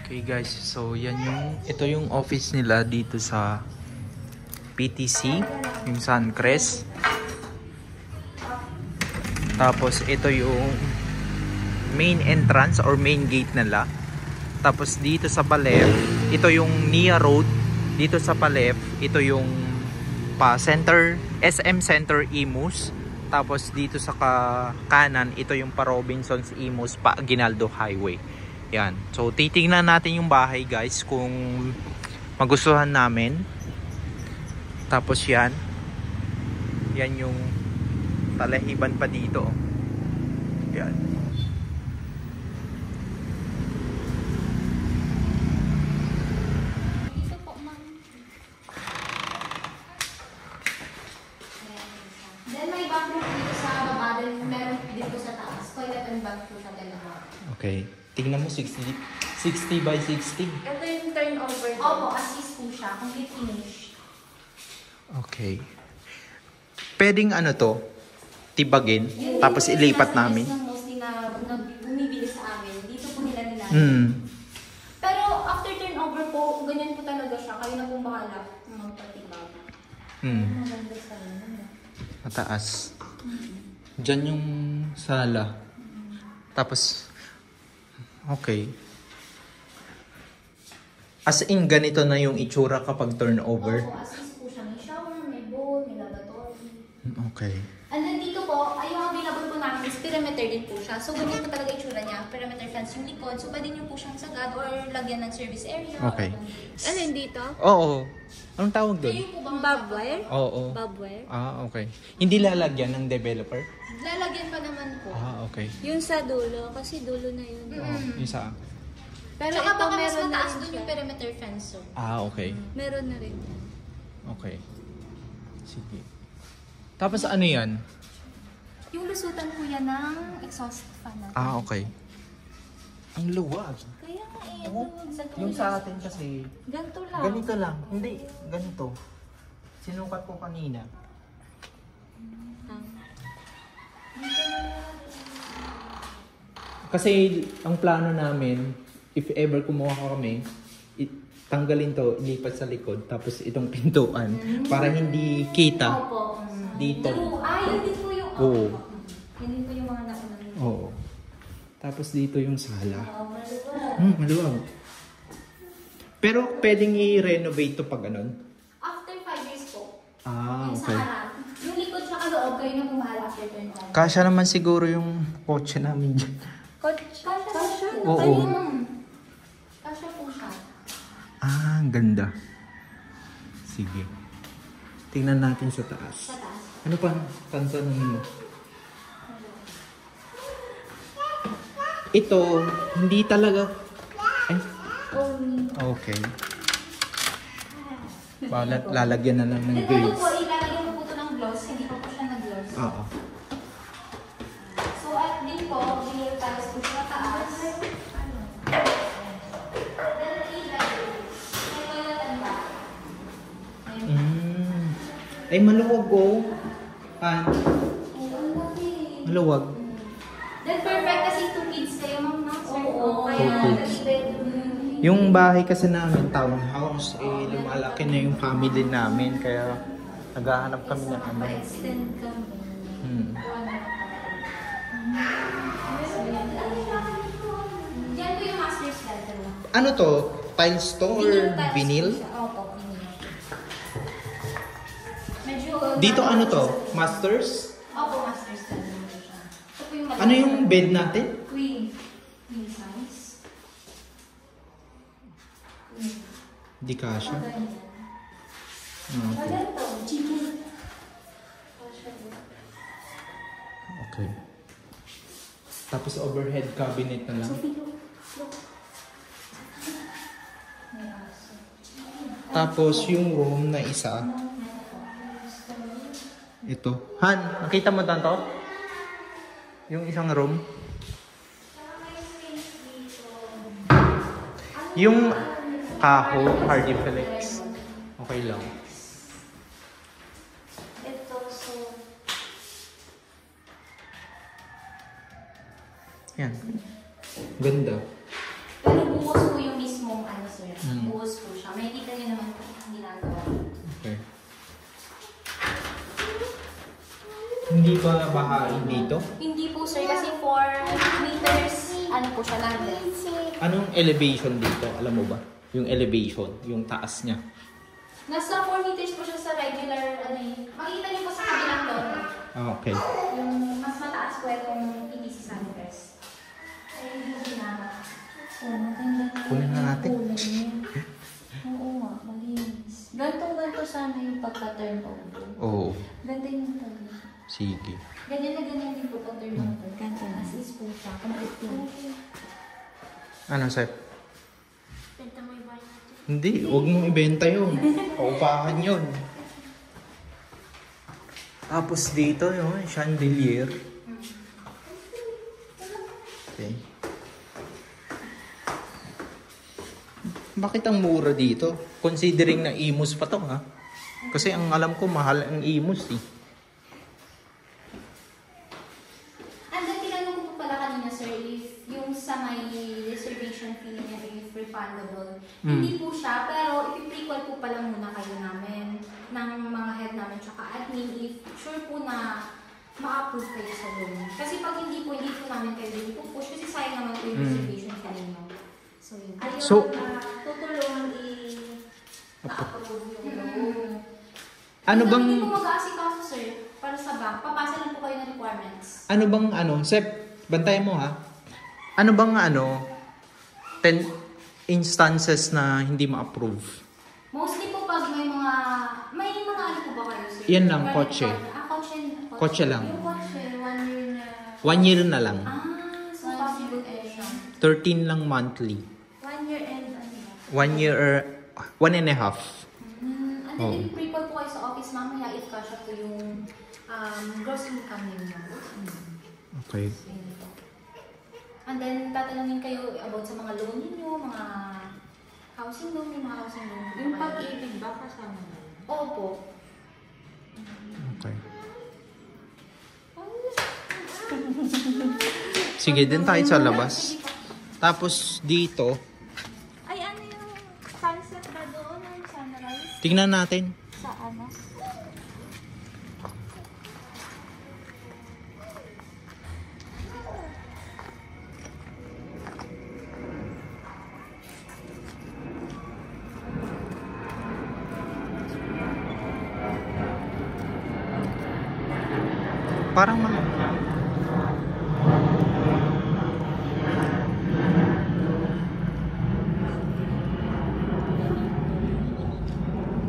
Okay guys, so yan ito yung office nila dito sa PTC, yung Suncrest. Tapos ito yung main entrance or main gate nila. Tapos dito sa paleft, ito yung Nia Road. Dito sa paleft, ito yung center, SM Center Imus. Tapos dito sa kanan, ito yung pa Robinsons Imus, pa Aguinaldo Highway. Yan. So titingnan natin yung bahay guys kung magustuhan namin. Tapos yan. Yan yung talahiban pa dito. Yan. Dito po, ma'am. Then may bathroom dito sa baba. Then meron dito sa taas. Toilet and bathroom sa dalawa. Okay. Tingnan mo 60 by 60. Ito yung turnover. Opo, assist po siya. Complete finish. Okay. Pwedeng ano to? Tibagin. Yung Tapos dito ilipat yung namin. mostly na bumibili sa amin. Dito po nila nila. Pero after turnover po, ganyan po talaga siya. Kayo na pong bahala magpatibag. Maganda sa inyo. Mataas. Diyan yung sala. Tapos, okay. As in, ganito na yung itsura kapag turnover. Opo, assist po siya. May shower, may bowl, may lavatory. Okay. And then dito po, ay yung available po namin is perimeter din po siya. So, ganyan po talaga itsura niya. Perimeter fence yung likod. So, pwede niyo po siyang sagad or lagyan ng service area. Okay. Ano yun dito? Oo. Anong tawag doon? Kayo po bang Barbed wire? Oo. Barbed wire? Okay. Hindi lalagyan ng developer? lalagyan pa naman po. Okay. Yung sa dulo, kasi dulo na yun. Yung sa... Pero Tsaka ito baka mas meron na mataas rin doon siya. yung perimeter fence. So. Okay. Meron na rin. Okay. Sige. Tapos ano yan? Yung lusutan po yan ng exhaust fan natin. Okay. Ang luwag. Kaya nga eh, Oo. Yung sa atin kasi, ganito lang. ganito lang. Hindi, ganito. Sinukat ko kanina. Kasi ang plano namin, if ever kumuha kami, tanggalin to, ilipat sa likod, tapos itong pintuan, para hindi kita Opo. dito. Yun din po yung... Oo. Yun din po yung mga nauna. Oo. Tapos dito yung sala. Maluwag. Maluwag. Pero pwedeng i-renovate to pag ganun? After 5 years po. Okay. Yung sa harap. Yung likod sa kaloob, kayo na pumahala after 25. Kasya naman siguro yung kotse namin dyan. Kasha? Oo. Kasha po siya. Ang ganda. Sige. Tingnan natin sa taas. Sa taas. Ano pa? Tansanin mo. Ito, hindi talaga... Ay, okay. Lalagyan na lang ng Ito grades. po, ilalagyan mo po ito ng gloss. Hindi pa po siya nag-gloss. Oo. So, at din po, binil tiles po siya taas. Ay, maluwag ko. Maluwag. Then perfect kasi 2 kids kayo, ma'am. Oo, Two kids. Yung bahay kasi namin, townhouse, lumalaki na yung family namin. Kaya naghahanap kami ng ano. extend kami. Diyan po yung master's bedroom. Ano to? Tiles to or vinyl? Opo, vinyl. Medyo... Dito ano to? Masters? Opo, master's bedroom po siya. Ito po yung Ano yung bed natin? Queen. Queen size. Di kasha. Ganyan. Okay. Maganda. Chicken. Okay. Tapos overhead cabinet na lang. May aso. Tapos yung room na isa. Ito. Han, nakita mo to? Yung isang room. Yung kaho, hardy flex. Okay lang. Ito, so... Yan. Ganda. Pero buhos po yung mismong ano sir. Mm. Buhos po siya. May kita niyo naman po ginagawa. Okay. Hindi ba bahain dito? Hindi po sir kasi 4 meters ano po siya lang din. Anong elevation dito? Alam mo ba? Yung elevation, yung taas niya. Nasa 4 meters po siya sa regular ano eh. Makikita niyo po sa kabilang lote. Ah, okay. Yung mas mataas po itong ETC Sunpress. Ay, hindi na. Oh, maganda na. Kunin na natin. Kulay niya. Oo nga, malinis. Ganto sana yung pagka-turn over. Oo. Ganda yung turn. Sige. Ganyan na ganyan din po pag-turn over. Ganto na. As is po siya. Complete po. Ano, Sep? Benta mo yung bahay natin. Hindi, huwag mong ibenta yun. Paupahan yun. Tapos dito, yung chandelier. Okay. Bakit ang mura dito? Considering na Imus pa to, ha? Kasi ang alam ko, mahal ang Imus, eh. And then, tinanong ko po pala kanina, sir, if yung sa may reservation fee niya, if refundable. Hindi po siya, pero ipi-prequel po pala muna kayo namin ng mga head namin tsaka admin if sure po na ma-approve kayo sa loan. Kasi pag hindi po namin kayo din push kasi sayang naman po yung reservation fee ninyo. So, yun. Ayun, So- tutulungan i-approve yung loan. Ano bang... Hindi po mag-aasikaso, sir, para sa bank. Papasa lang po kayo ng requirements. Ano bang Sep, bantayan mo, ha? Ano bang 10 instances na hindi ma-approve? Mostly po pag may mga ano po ba kayo, sir? Yan lang, Credit kotse. card. Kotse. Kotse lang. Yung kotse, 1 year na. 1 year na lang. So possible siya. 13 lang monthly. 1 year and ano. 1 year or 1 and a half. And then i-prequel po kayo sa office mamaya if kasha po yung gross income ninyo. Okay. And then tatanungin kayo about sa mga loan ninyo, mga housing loan, may mga housing loan. Yung pag-ibig ba kasama na? Opo. Okay. Sige, din tayo sa labas. Tapos dito, Ay, ano yung sunset ba doon? Yung sunrise? tingnan natin. Sa ano? Parang mga...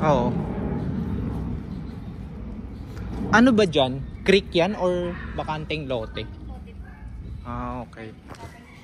Oo. Ano ba dyan? Creek yan or bakanteng lote? Ah, okay.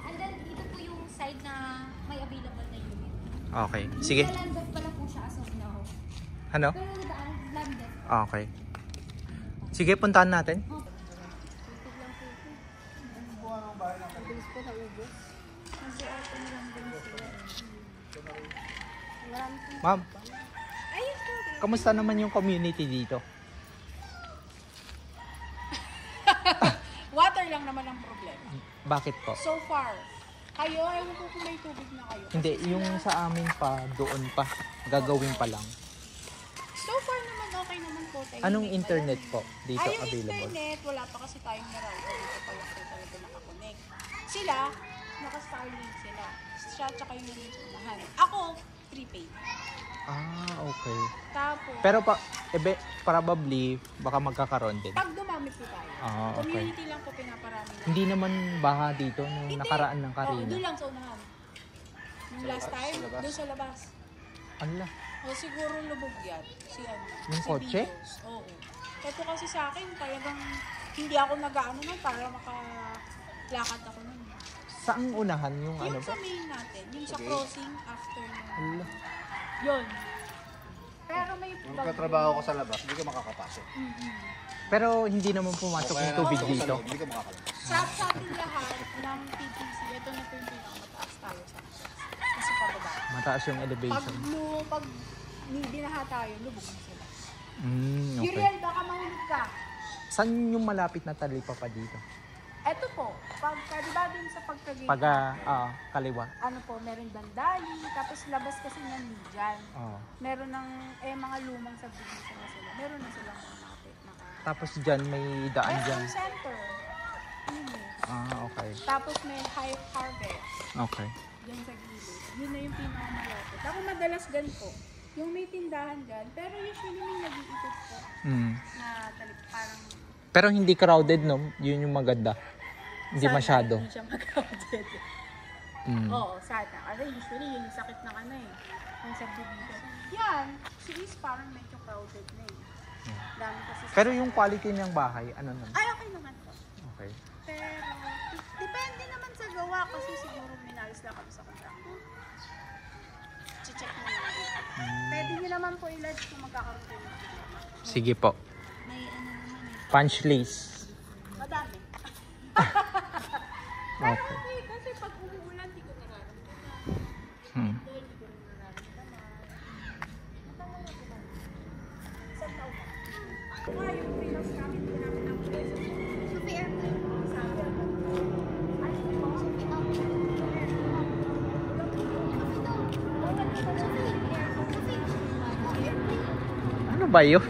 And then ito po yung side na may available na unit. Okay. Sige. Landed pa lang po siya as of now. Ano? Pero landed. Okay. Sige, puntahan natin. Mabilis po naubos. Kasi open lang din sila. Marami po. Ma'am, Ayun po. kamusta naman yung community dito? Water lang naman ang problema. Bakit po? So far, kayo, ewan ko kung may tubig na kayo. Hindi, yung sa amin pa, doon pa. Gagawin pa lang. So far naman, okay naman po. Tayo Anong internet po dito Ay, yung available? internet, wala pa kasi tayong Meralco. Dito pa lang talaga nakakonect. Sila, naka-Starlink sila. Siya, tsaka yung nandun sa unahan. Ako, prepaid. Ah, okay. Tapos, Pero probably, baka magkakaroon din. pag dumami po tayo, Ah, okay. community lang po pinaparami lang. Hindi naman baha dito nung Hindi. nakaraan ng Oo, Karina. doon lang sa unahan. Yung last time, doon sa labas. Ala, O siguro lubog yan. Si ano? Yung si kotse? Beatles. Oo. Ito kasi sa akin, talagang hindi ako nag-ano nun para makalakad ako nun. saang unahan yung ano Yung ba? sa main natin, yung sa crossing after nun. Ala. Yun. Pero may Magkatrabaho ko sa labas, hindi ka makakapasok. Pero hindi naman pumasok yung tubig Ako sa dito. loob, hindi ka makakalabas. sa ating lahat ng PTC, ito na po yung pinakamataas tayo sa kasi pababa. Mataas yung Pag elevation. pag binaha tayo, lubog na sila. Okay. Uriel, baka mahulog ka. Saan yung malapit na talipapa dito? Eto po, pagka, di ba dun sa pagka-gate, Pag kaliwa. ano po, meron bandali, tapos labas kasi ng Lijan. Oh. Meron ng, mga lumang subdivision na sila. Meron na silang Tapos dyan may daan dyan. Meron center. Okay. Tapos may high harvest. Okay. Diyan sa gilid. Yun na yung pinakamalapit. Ako madalas ganito. Yung may tindahan dyan, pero usually may nag-iikot po na parang... Pero hindi crowded, no? Yun yung maganda. Hindi Sana masyado. Hindi siya mag-crowded. Oo, sana. Kasi usually yun yung sakit ng yung subdivision. Yan, si East parang medyo crowded na eh. Dami kasi Pero yung quality ng bahay, ano naman? Ay, okay naman po. Okay. Pero, depende naman sa gawa kasi siguro minalis lang kami sa contractor. Check mo lang. Pwede nyo naman po i-lodge kung magkakaroon kayo ng problema. Sige po. May ano naman eh. Punch list. Madami. Okay. Okay, kasi pag umuulan, di ko nararamdaman. Hmm. Di ko rin nararamdaman. Matama na po kami. Isang taon na. Yung freelance namin, hindi namin ang presyo. Sophie Airplane. Sabi ako. Ay, Sophie Ano ba yun?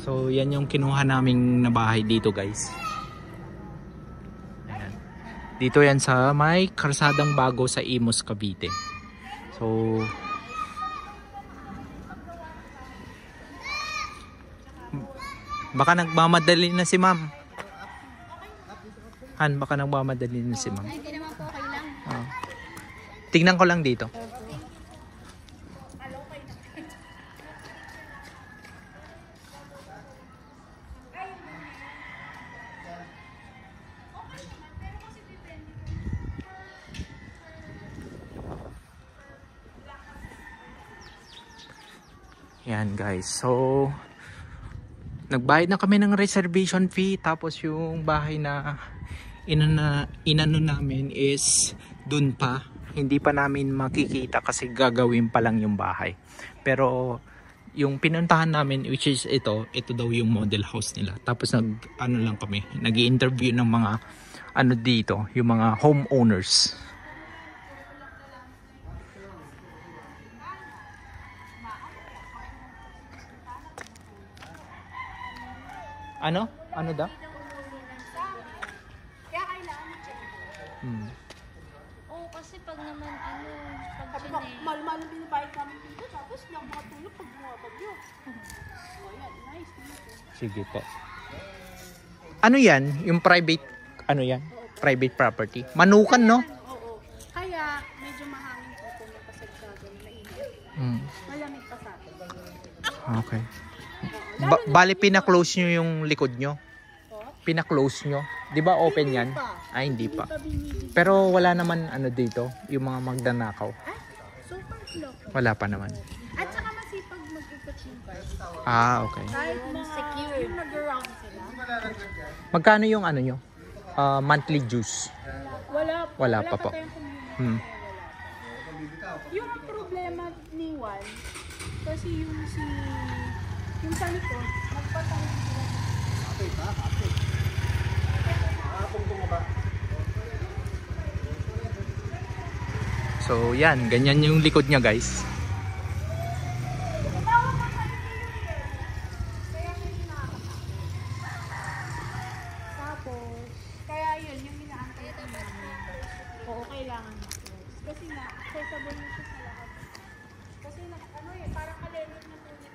So, yan yung kinuha naming na bahay dito, guys. Ayan. Dito yan sa may Kalsadang Bago sa Imus, Cavite. So, baka nagmamadali na si ma'am. Han, baka nagmamadali na si ma'am. Ay, hindi naman po okay lang. Tingnan ko lang dito. Yan guys, so nagbayad na kami ng reservation fee, tapos yung bahay na inano namin is dun pa, hindi pa namin makikita kasi gagawin pa lang yung bahay. Pero yung pinuntahan namin, which is ito daw yung model house nila. Tapos lang kami, nag-i-interview ng mga ano dito, yung mga homeowners. Ano? Ano daw? kaya kailangan i-check. Oo, kasi pag naman pag Mahal-mahal ang binabayad namin dito, tapos lang makatulog pag bumabagyo. So, ayan, nice. Sige po. Ano yan? Yung private, ano yan? Private property. Manukan, no? Oo. Kaya, medyo mahangin po kung yung pasagsagan na init. Malamig pa sa atin. Okay. Bali, pina-close nyo yung likod nyo? Pina-close nyo? Di ba open yan? Ay, hindi pa. Pero wala naman ano dito, yung mga magdanakaw. Super clock. Wala pa naman. At saka masipag mag-ikot yung car. Okay. Kahit secure. Yung nag-around sila. Magkano yung ano nyo? Monthly dues? Wala pa po. tayong community. Yung problema ni Juan, kasi yung sa likod, nagpatahin sila. So yan, ganyan yung likod niya guys. Tapos, kaya yun, yung inaantay ko namin. Oo, kailangan i-close. Kasi nga, accessible na siya sa lahat. Kasi parang kalenot na tuloy